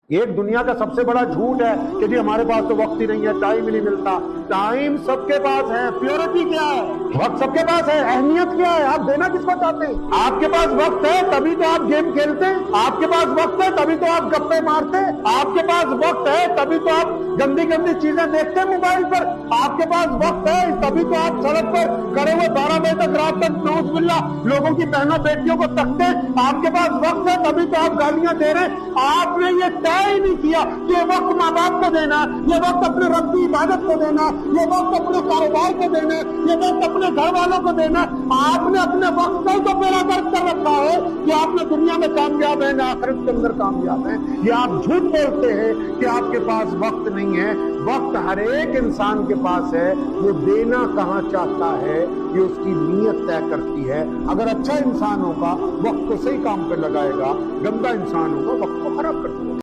एक दुनिया का सबसे बड़ा झूठ है कि जी हमारे पास तो वक्त ही नहीं है, टाइम ही नहीं मिलता। टाइम सबके पास है, प्योरिटी क्या है? वक्त सबके पास है, अहमियत क्या है? आप देना किसको चाहते हैं? आपके पास वक्त है तभी तो आप गेम खेलते हैं, आपके पास वक्त है तभी तो आप गप्पे मारते हैं, आपके पास वक्त है तभी तो आप गंदी गंदी चीजें देखते हैं मोबाइल पर, आपके पास वक्त है तभी तो आप सड़क पर खड़े हुए 12 बजे तक रात तक नौजुबिल्ला लोगों की बहनों बेटियों को तकते हैं, आपके पास वक्त है तभी तो आप गालियां दे रहे हैं। आपने ये तय ही नहीं किया कि ये वक्त माँ बाप को देना, ये वक्त अपने रब की इबादत को देना, ये वक्त अपने कारोबार को देना, ये वक्त अपने घर वालों को देना। आपने अपने वक्त को तो बेड़ा गर्क कर रखा है कि आपने दुनिया में कामयाब है ना आखिरत के अंदर कामयाब है। ये आप झूठ बोलते हैं कि आपके पास वक्त नहीं है। वक्त हर एक इंसान के पास है, वो देना कहाँ चाहता है ये उसकी नीयत तय करती है। अगर अच्छा इंसान होगा वक्त को सही काम पे लगाएगा, गंदा इंसान होगा वक्त को खराब कर देगा।